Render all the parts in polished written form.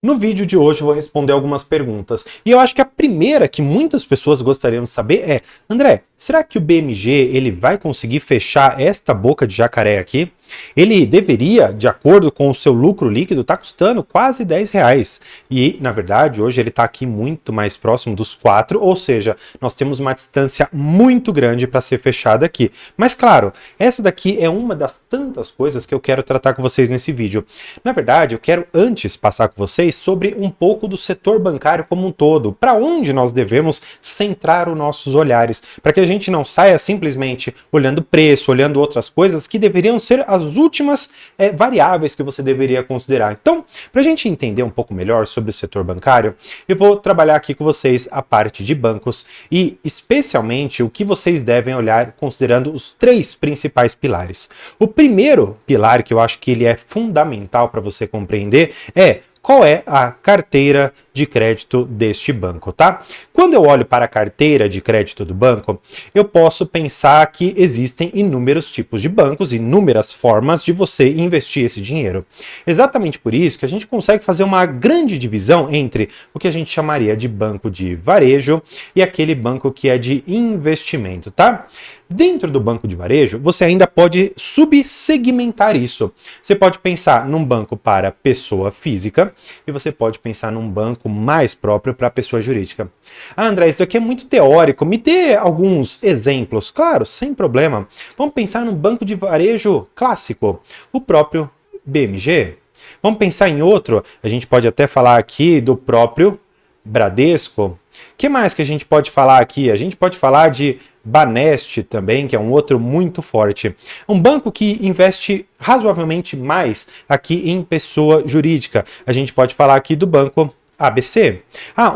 No vídeo de hoje eu vou responder algumas perguntas. E eu acho que a primeira que muitas pessoas gostariam de saber é: André, será que o BMG ele vai conseguir fechar esta boca de jacaré aqui? Ele deveria, de acordo com o seu lucro líquido, estar custando quase R$10. E, na verdade, hoje ele está aqui muito mais próximo dos 4, ou seja, nós temos uma distância muito grande para ser fechada aqui. Mas, claro, essa daqui é uma das tantas coisas que eu quero tratar com vocês nesse vídeo. Na verdade, eu quero antes passar com vocês sobre um pouco do setor bancário como um todo, para onde nós devemos centrar os nossos olhares, para que a gente não saia simplesmente olhando preço, olhando outras coisas que deveriam ser as últimas variáveis que você deveria considerar. Então, para a gente entender um pouco melhor sobre o setor bancário, eu vou trabalhar aqui com vocês a parte de bancos e especialmente o que vocês devem olhar considerando os 3 principais pilares. O primeiro pilar, que eu acho que ele é fundamental para você compreender, é qual é a carteira de crédito deste banco, tá? Quando eu olho para a carteira de crédito do banco, eu posso pensar que existem inúmeros tipos de bancos, inúmeras formas de você investir esse dinheiro. Exatamente por isso que a gente consegue fazer uma grande divisão entre o que a gente chamaria de banco de varejo e aquele banco que é de investimento, tá? Dentro do banco de varejo, você ainda pode subsegmentar isso. Você pode pensar num banco para pessoa física e você pode pensar num banco mais próprio para pessoa jurídica. Ah, André, isso aqui é muito teórico. Me dê alguns exemplos. Claro, sem problema. Vamos pensar num banco de varejo clássico, o próprio BMG. Vamos pensar em outro. A gente pode até falar aqui do próprio Bradesco. O que mais que a gente pode falar aqui? A gente pode falar de Banesp também, que é um outro muito forte. Um banco que investe razoavelmente mais aqui em pessoa jurídica. A gente pode falar aqui do banco ABC.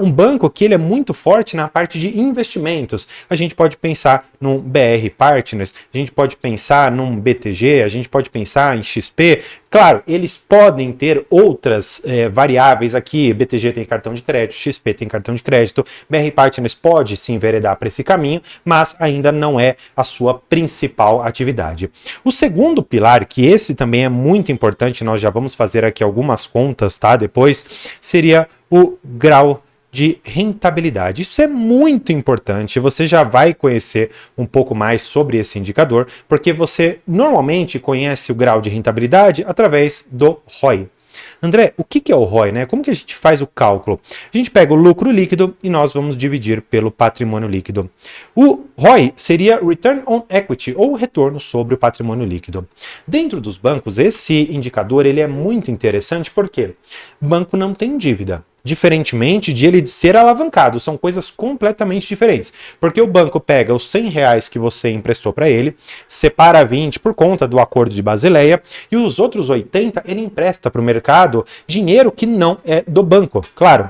Um banco que ele é muito forte na parte de investimentos. A gente pode pensar num BR Partners, a gente pode pensar num BTG, a gente pode pensar em XP. Claro, eles podem ter outras variáveis aqui. BTG tem cartão de crédito, XP tem cartão de crédito, BR Partners pode se enveredar para esse caminho, mas ainda não é a sua principal atividade. O segundo pilar, que esse também é muito importante, nós já vamos fazer aqui algumas contas, tá? Depois, seria o grau de rentabilidade. Isso é muito importante, você já vai conhecer um pouco mais sobre esse indicador, porque você normalmente conhece o grau de rentabilidade através do ROI. André, o que é o ROI, né? Como que a gente faz o cálculo? A gente pega o lucro líquido e nós vamos dividir pelo patrimônio líquido. O ROI seria Return on Equity, ou retorno sobre o patrimônio líquido. Dentro dos bancos, esse indicador ele é muito interessante porque o banco não tem dívida. Diferentemente de ele ser alavancado, são coisas completamente diferentes, porque o banco pega os R$100 que você emprestou para ele, separa 20 por conta do acordo de Basileia e os outros 80 ele empresta para o mercado dinheiro que não é do banco. Claro,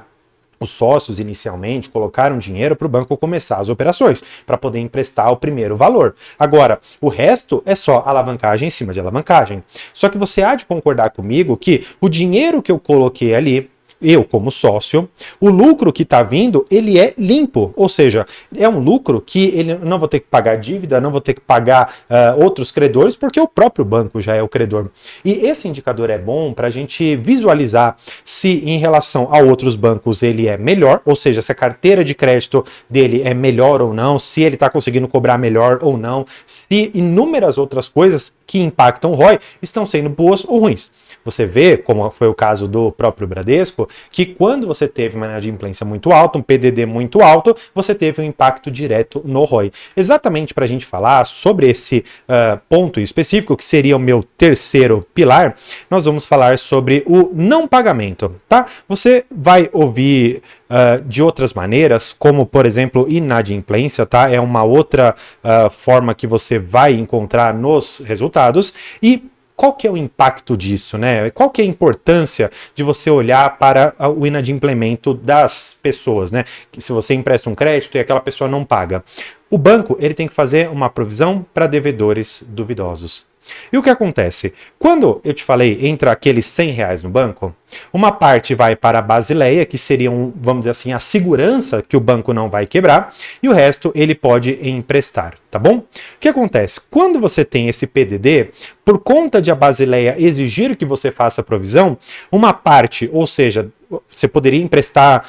os sócios inicialmente colocaram dinheiro para o banco começar as operações, para poder emprestar o primeiro valor. Agora, o resto é só alavancagem em cima de alavancagem. Só que você há de concordar comigo que o dinheiro que eu coloquei ali, eu como sócio, o lucro que está vindo, ele é limpo, ou seja, é um lucro que ele não vou ter que pagar dívida, não vou ter que pagar outros credores, porque o próprio banco já é o credor. E esse indicador é bom para a gente visualizar se em relação a outros bancos ele é melhor, ou seja, se a carteira de crédito dele é melhor ou não, se ele está conseguindo cobrar melhor ou não, se inúmeras outras coisas que impactam o ROI estão sendo boas ou ruins. Você vê, como foi o caso do próprio Bradesco, que quando você teve uma inadimplência muito alta, um PDD muito alto, você teve um impacto direto no ROI. Exatamente para a gente falar sobre esse ponto específico, que seria o meu terceiro pilar, nós vamos falar sobre o não pagamento, tá? Você vai ouvir de outras maneiras, como por exemplo inadimplência, tá? É uma outra forma que você vai encontrar nos resultados. E qual que é o impacto disso, né? Qual que é a importância de você olhar para o inadimplemento das pessoas, né? Que se você empresta um crédito e aquela pessoa não paga. O banco, ele tem que fazer uma provisão para devedores duvidosos. E o que acontece? Quando eu te falei, entra aqueles R$100 no banco, uma parte vai para a Basileia, que seria, vamos dizer assim, a segurança que o banco não vai quebrar, e o resto ele pode emprestar, tá bom? O que acontece? Quando você tem esse PDD, por conta de a Basileia exigir que você faça provisão, uma parte, ou seja, você poderia emprestar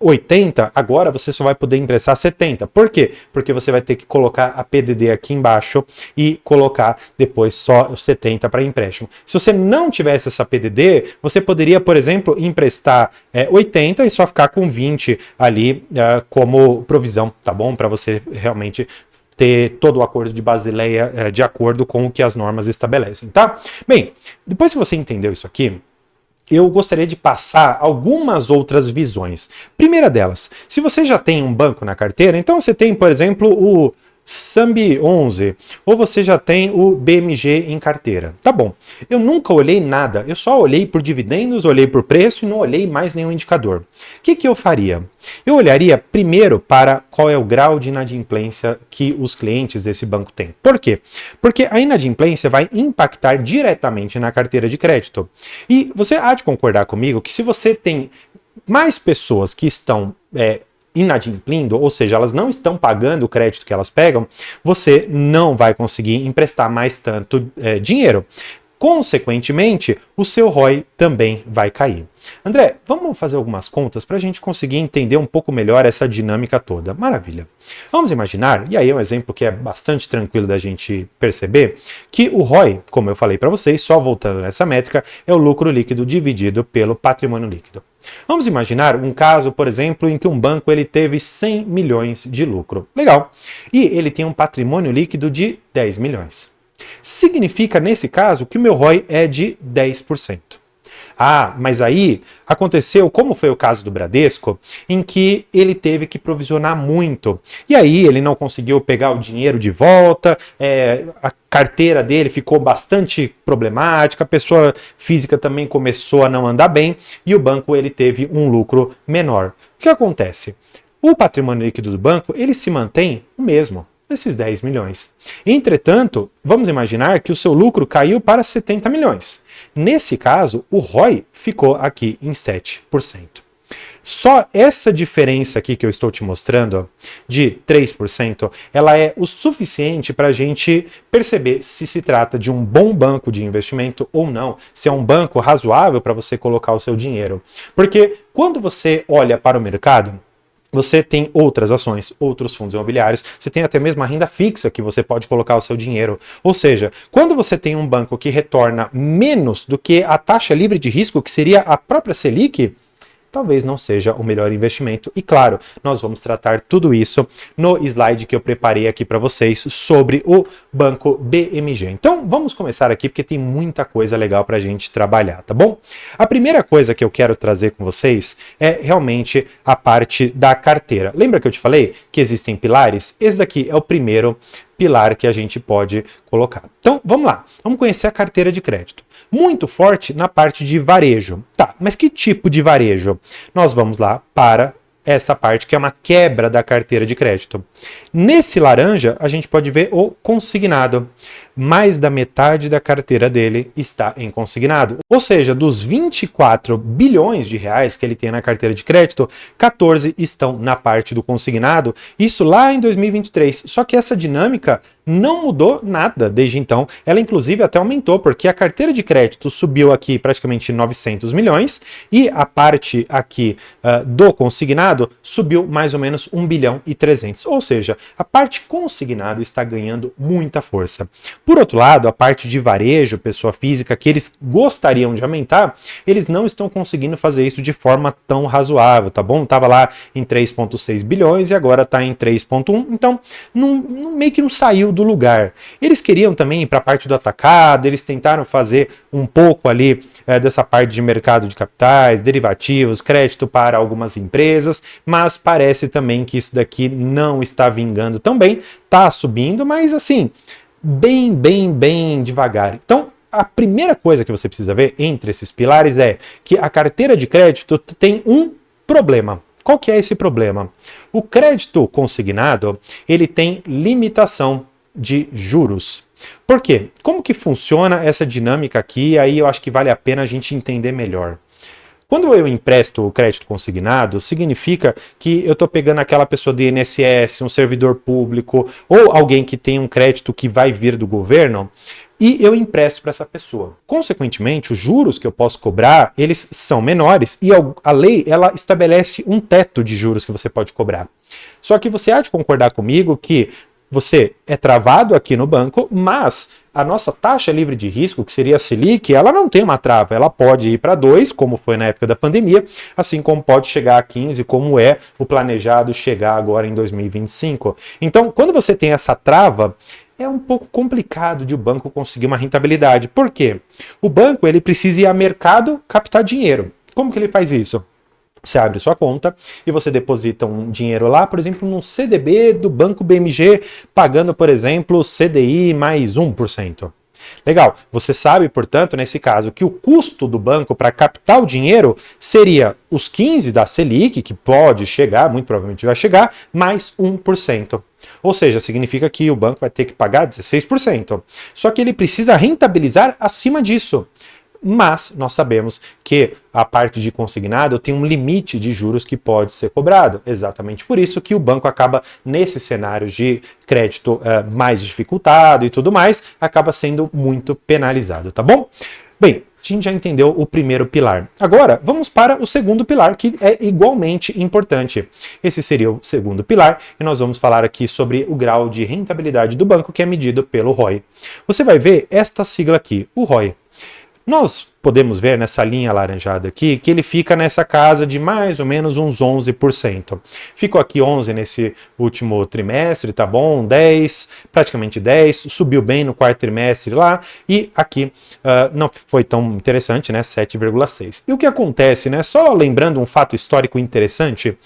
80, agora você só vai poder emprestar 70. Por quê? Porque você vai ter que colocar a PDD aqui embaixo e colocar depois só os 70 para empréstimo. Se você não tivesse essa PDD, você poderia, por exemplo, emprestar 80 e só ficar com 20 ali como provisão, tá bom? Para você realmente ter todo o acordo de Basileia de acordo com o que as normas estabelecem, tá? Bem, depois que você entendeu isso aqui, eu gostaria de passar algumas outras visões. Primeira delas, se você já tem um banco na carteira, então você tem, por exemplo, o Sambi 11, ou você já tem o BMG em carteira. Tá bom, eu nunca olhei nada, eu só olhei por dividendos, olhei por preço e não olhei mais nenhum indicador. O que eu faria? Eu olharia primeiro para qual é o grau de inadimplência que os clientes desse banco têm. Por quê? Porque a inadimplência vai impactar diretamente na carteira de crédito. E você há de concordar comigo que se você tem mais pessoas que estão inadimplindo, ou seja, elas não estão pagando o crédito que elas pegam, você não vai conseguir emprestar mais tanto dinheiro. Consequentemente, o seu ROI também vai cair. André, vamos fazer algumas contas para a gente conseguir entender um pouco melhor essa dinâmica toda. Maravilha. Vamos imaginar, e aí é um exemplo que é bastante tranquilo da gente perceber, que o ROI, como eu falei para vocês, só voltando nessa métrica, é o lucro líquido dividido pelo patrimônio líquido. Vamos imaginar um caso, por exemplo, em que um banco ele teve 100 milhões de lucro. Legal. E ele tem um patrimônio líquido de 10 milhões. Significa, nesse caso, que o meu ROI é de 10%. Ah, mas aí aconteceu, como foi o caso do Bradesco, em que ele teve que provisionar muito. E aí ele não conseguiu pegar o dinheiro de volta, a carteira dele ficou bastante problemática, a pessoa física também começou a não andar bem e o banco ele teve um lucro menor. O que acontece? O patrimônio líquido do banco ele se mantém o mesmo. Esses 10 milhões. Entretanto, vamos imaginar que o seu lucro caiu para 70 milhões. Nesse caso, o ROI ficou aqui em 7%. Só essa diferença aqui que eu estou te mostrando, de 3%, ela é o suficiente para a gente perceber se se trata de um bom banco de investimento ou não, se é um banco razoável para você colocar o seu dinheiro. Porque quando você olha para o mercado, você tem outras ações, outros fundos imobiliários, você tem até mesmo a renda fixa que você pode colocar o seu dinheiro. Ou seja, quando você tem um banco que retorna menos do que a taxa livre de risco, que seria a própria Selic, talvez não seja o melhor investimento. E claro, nós vamos tratar tudo isso no slide que eu preparei aqui para vocês sobre o banco BMG. Então, vamos começar aqui porque tem muita coisa legal para a gente trabalhar, tá bom? A primeira coisa que eu quero trazer com vocês é realmente a parte da carteira. Lembra que eu te falei que existem pilares? Esse daqui é o primeiro pilar que a gente pode colocar. Então, vamos lá. Vamos conhecer a carteira de crédito. Muito forte na parte de varejo. Tá, mas que tipo de varejo? Nós vamos lá para essa parte que é uma quebra da carteira de crédito. Nesse laranja, a gente pode ver o consignado. Mais da metade da carteira dele está em consignado. Ou seja, dos 24 bilhões de reais que ele tem na carteira de crédito, 14 estão na parte do consignado. Isso lá em 2023. Só que essa dinâmica não mudou nada desde então. Ela inclusive até aumentou, porque a carteira de crédito subiu aqui praticamente 900 milhões e a parte aqui do consignado subiu mais ou menos 1 bilhão e 300. Ou seja, a parte consignada está ganhando muita força. Por outro lado, a parte de varejo, pessoa física, que eles gostariam de aumentar, eles não estão conseguindo fazer isso de forma tão razoável, tá bom? Tava lá em 3,6 bilhões e agora está em 3,1, então meio que não saiu do lugar. Eles queriam também ir para a parte do atacado, eles tentaram fazer um pouco ali dessa parte de mercado de capitais, derivativos, crédito para algumas empresas, mas parece também que isso daqui não está vingando tão bem, está subindo, mas assim, bem devagar. Então, a primeira coisa que você precisa ver entre esses pilares é que a carteira de crédito tem um problema. Qual que é esse problema? O crédito consignado, ele tem limitação de juros. Por quê? Como que funciona essa dinâmica aqui? Aí eu acho que vale a pena a gente entender melhor. Quando eu empresto o crédito consignado, significa que eu estou pegando aquela pessoa do INSS, um servidor público ou alguém que tem um crédito que vai vir do governo e eu empresto para essa pessoa. Consequentemente, os juros que eu posso cobrar, eles são menores e a lei ela estabelece um teto de juros que você pode cobrar. Só que você há de concordar comigo que você é travado aqui no banco, mas a nossa taxa livre de risco, que seria a Selic, ela não tem uma trava, ela pode ir para 2, como foi na época da pandemia, assim como pode chegar a 15, como é o planejado chegar agora em 2025. Então, quando você tem essa trava, é um pouco complicado de o banco conseguir uma rentabilidade. Por quê? O banco ele precisa ir ao mercado captar dinheiro. Como que ele faz isso? Você abre sua conta e você deposita um dinheiro lá, por exemplo, num CDB do Banco BMG, pagando, por exemplo, CDI mais 1%. Legal, você sabe, portanto, nesse caso, que o custo do banco para captar o dinheiro seria os 15 da Selic, que pode chegar, muito provavelmente vai chegar, mais 1%. Ou seja, significa que o banco vai ter que pagar 16%. Só que ele precisa rentabilizar acima disso. Mas nós sabemos que a parte de consignado tem um limite de juros que pode ser cobrado. Exatamente por isso que o banco acaba, nesses cenários de crédito mais dificultado e tudo mais, acaba sendo muito penalizado, tá bom? Bem, a gente já entendeu o primeiro pilar. Agora, vamos para o segundo pilar, que é igualmente importante. Esse seria o segundo pilar, e nós vamos falar aqui sobre o grau de rentabilidade do banco, que é medido pelo ROI. Você vai ver esta sigla aqui, o ROI. Nós podemos ver nessa linha alaranjada aqui que ele fica nessa casa de mais ou menos uns 11%. Ficou aqui 11 nesse último trimestre, tá bom? 10, praticamente 10, subiu bem no quarto trimestre lá e aqui não foi tão interessante, né? 7,6. E o que acontece, né? Só lembrando um fato histórico interessante,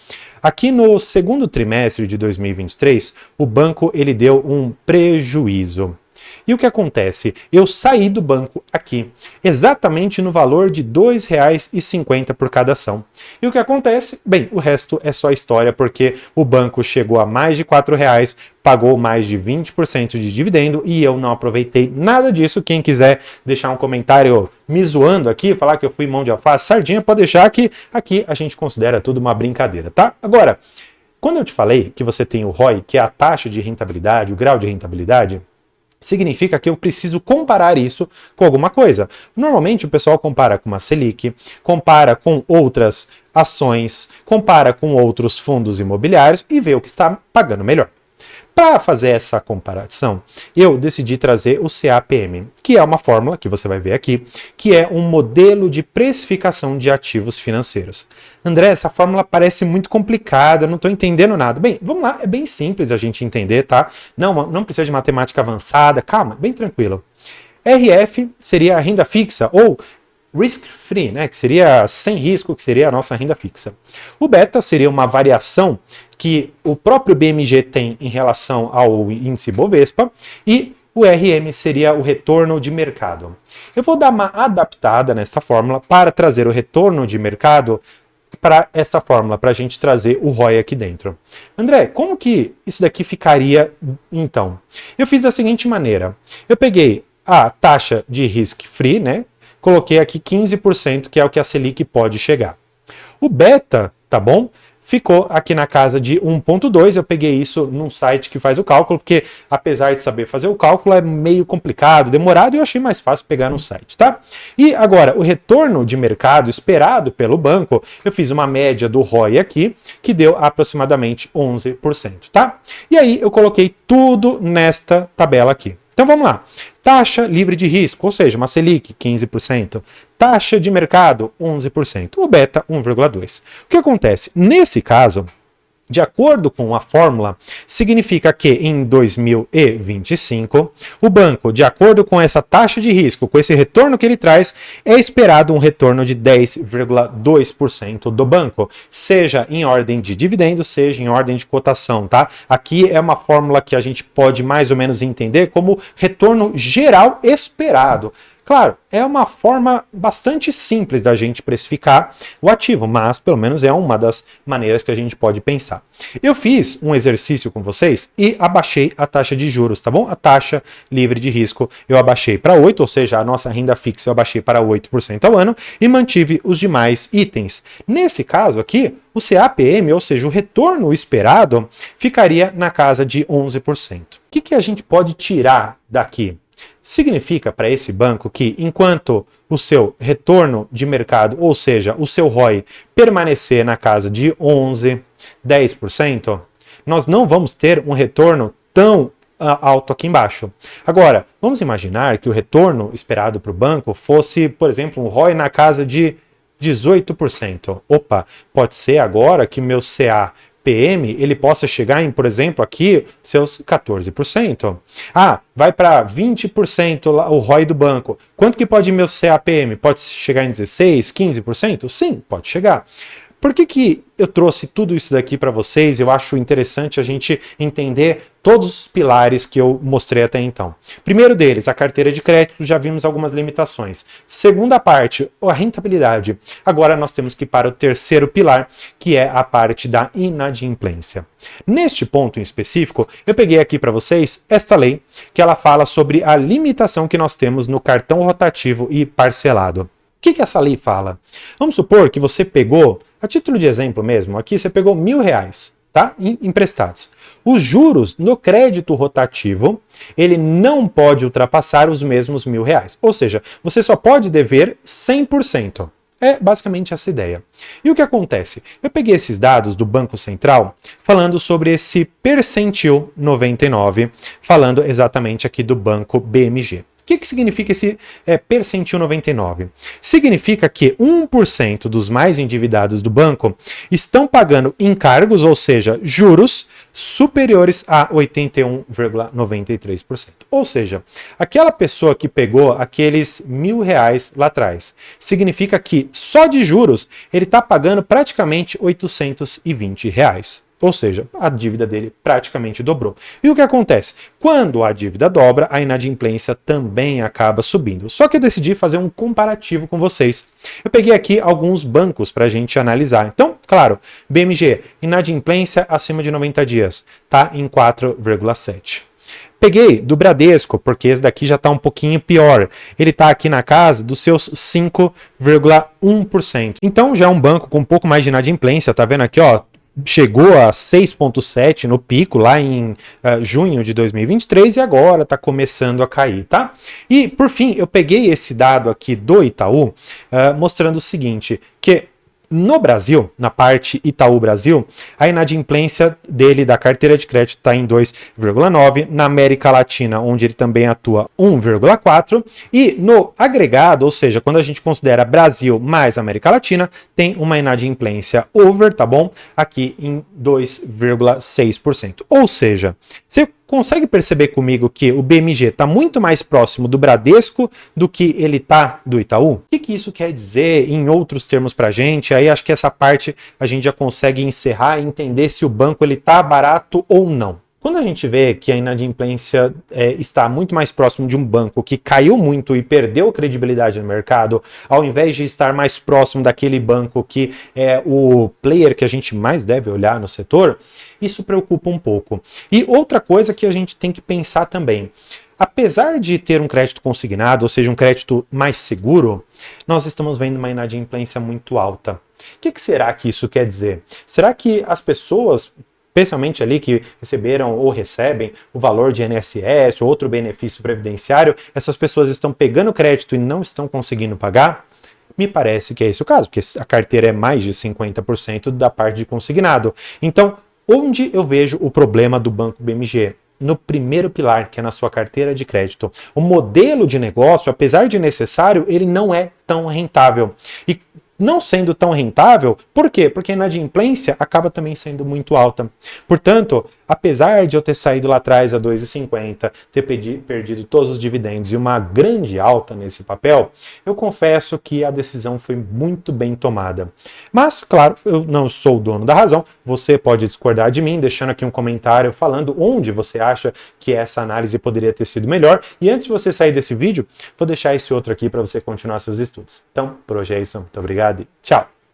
aqui no segundo trimestre de 2023, o banco ele deu um prejuízo. E o que acontece? Eu saí do banco aqui, exatamente no valor de R$ 2,50 por cada ação. E o que acontece? Bem, o resto é só história, porque o banco chegou a mais de R$ 4,00, pagou mais de 20% de dividendo e eu não aproveitei nada disso. Quem quiser deixar um comentário me zoando aqui, falar que eu fui mão de alface, sardinha, pode deixar que aqui a gente considera tudo uma brincadeira, tá? Agora, quando eu te falei que você tem o ROI, que é a taxa de rentabilidade, o grau de rentabilidade, significa que eu preciso comparar isso com alguma coisa. Normalmente o pessoal compara com uma Selic, compara com outras ações, compara com outros fundos imobiliários e vê o que está pagando melhor. Para fazer essa comparação, eu decidi trazer o CAPM, que é uma fórmula que você vai ver aqui, que é um modelo de precificação de ativos financeiros. André, essa fórmula parece muito complicada, eu não estou entendendo nada. Bem, vamos lá, é bem simples a gente entender, tá? Não precisa de matemática avançada, calma, bem tranquilo. RF seria a renda fixa, ou risk-free, né, que seria sem risco, que seria a nossa renda fixa. O beta seria uma variação que o próprio BMG tem em relação ao índice Bovespa, e o RM seria o retorno de mercado. Eu vou dar uma adaptada nesta fórmula para trazer o retorno de mercado para esta fórmula, para a gente trazer o ROI aqui dentro. André, como que isso daqui ficaria então? Eu fiz da seguinte maneira, eu peguei a taxa de risk-free, né? Coloquei aqui 15%, que é o que a Selic pode chegar. O beta, tá bom? Ficou aqui na casa de 1,2. Eu peguei isso num site que faz o cálculo, porque apesar de saber fazer o cálculo, é meio complicado, demorado, e eu achei mais fácil pegar no site, tá? E agora, o retorno de mercado esperado pelo banco, eu fiz uma média do ROI aqui, que deu aproximadamente 11%, tá? E aí eu coloquei tudo nesta tabela aqui. Então vamos lá. Taxa livre de risco, ou seja, uma Selic, 15%. Taxa de mercado, 11%. O beta, 1,2%. O que acontece? Nesse caso, de acordo com a fórmula, significa que em 2025, o banco, de acordo com essa taxa de risco, com esse retorno que ele traz, é esperado um retorno de 10,2% do banco, seja em ordem de dividendo, seja em ordem de cotação, tá? Aqui é uma fórmula que a gente pode mais ou menos entender como retorno geral esperado. Claro, é uma forma bastante simples da gente precificar o ativo, mas pelo menos é uma das maneiras que a gente pode pensar. Eu fiz um exercício com vocês e abaixei a taxa de juros, tá bom? A taxa livre de risco eu abaixei para 8%, ou seja, a nossa renda fixa eu abaixei para 8% ao ano e mantive os demais itens. Nesse caso aqui, o CAPM, ou seja, o retorno esperado, ficaria na casa de 11%. O que a gente pode tirar daqui? Significa para esse banco que enquanto o seu retorno de mercado, ou seja, o seu ROI, permanecer na casa de 11, 10%, nós não vamos ter um retorno tão alto aqui embaixo. Agora, vamos imaginar que o retorno esperado para o banco fosse, por exemplo, um ROI na casa de 18%. Opa, pode ser agora que meu CAPM ele possa chegar em, por exemplo, aqui seus 14%. Ah, vai para 20% o ROI do banco. Quanto que pode ir meu CAPM? Pode chegar em 16%, 15%? Sim, pode chegar. Por que eu trouxe tudo isso daqui para vocês? Eu acho interessante a gente entender todos os pilares que eu mostrei até então. Primeiro deles, a carteira de crédito, já vimos algumas limitações. Segunda parte, a rentabilidade. Agora nós temos que ir para o terceiro pilar, que é a parte da inadimplência. Neste ponto em específico, eu peguei aqui para vocês esta lei, que ela fala sobre a limitação que nós temos no cartão rotativo e parcelado. O que essa lei fala? Vamos supor que você pegou, a título de exemplo mesmo, aqui você pegou R$1.000, tá? Emprestados. Os juros no crédito rotativo, ele não pode ultrapassar os mesmos R$1.000. Ou seja, você só pode dever 100%. É basicamente essa ideia. E o que acontece? Eu peguei esses dados do Banco Central falando sobre esse percentil 99, falando exatamente aqui do Banco BMG. O que significa esse percentil 99? Significa que 1% dos mais endividados do banco estão pagando encargos, ou seja, juros, superiores a 81,93%. Ou seja, aquela pessoa que pegou aqueles R$1.000 lá atrás, significa que só de juros ele está pagando praticamente R$820. Ou seja, a dívida dele praticamente dobrou. E o que acontece? Quando a dívida dobra, a inadimplência também acaba subindo. Só que eu decidi fazer um comparativo com vocês. Eu peguei aqui alguns bancos para a gente analisar. Então, claro, BMG, inadimplência acima de 90 dias, tá em 4,7. Peguei do Bradesco, porque esse daqui já está um pouquinho pior. Ele está aqui na casa dos seus 5,1%. Então já é um banco com um pouco mais de inadimplência, tá vendo aqui, ó? Chegou a 6,7 no pico lá em junho de 2023 e agora está começando a cair, tá? E por fim, eu peguei esse dado aqui do Itaú mostrando o seguinte, que no Brasil, na parte Itaú Brasil, a inadimplência dele da carteira de crédito está em 2,9, na América Latina, onde ele também atua, 1,4, e no agregado, ou seja, quando a gente considera Brasil mais América Latina, tem uma inadimplência over, tá bom? Aqui em 2,6%. Ou seja, você consegue perceber comigo que o BMG está muito mais próximo do Bradesco do que ele está do Itaú? O que isso quer dizer em outros termos para a gente? Aí acho que essa parte a gente já consegue encerrar e entender se o banco está barato ou não. Quando a gente vê que a inadimplência está muito mais próximo de um banco que caiu muito e perdeu credibilidade no mercado, ao invés de estar mais próximo daquele banco que é o player que a gente mais deve olhar no setor, isso preocupa um pouco. E outra coisa que a gente tem que pensar também, apesar de ter um crédito consignado, ou seja, um crédito mais seguro, nós estamos vendo uma inadimplência muito alta. O que será que isso quer dizer? Será que as pessoas, especialmente ali que receberam ou recebem o valor de INSS ou outro benefício previdenciário, essas pessoas estão pegando crédito e não estão conseguindo pagar? Me parece que é esse o caso, porque a carteira é mais de 50% da parte de consignado. Então, onde eu vejo o problema do Banco BMG? No primeiro pilar, que é na sua carteira de crédito. O modelo de negócio, apesar de necessário, ele não é tão rentável. E não sendo tão rentável, por quê? Porque a inadimplência acaba também sendo muito alta. Portanto, apesar de eu ter saído lá atrás a 2,50, ter perdido todos os dividendos e uma grande alta nesse papel, eu confesso que a decisão foi muito bem tomada. Mas, claro, eu não sou o dono da razão, você pode discordar de mim, deixando aqui um comentário falando onde você acha que essa análise poderia ter sido melhor. E antes de você sair desse vídeo, vou deixar esse outro aqui para você continuar seus estudos. Então, por hoje é isso. Muito obrigado e tchau!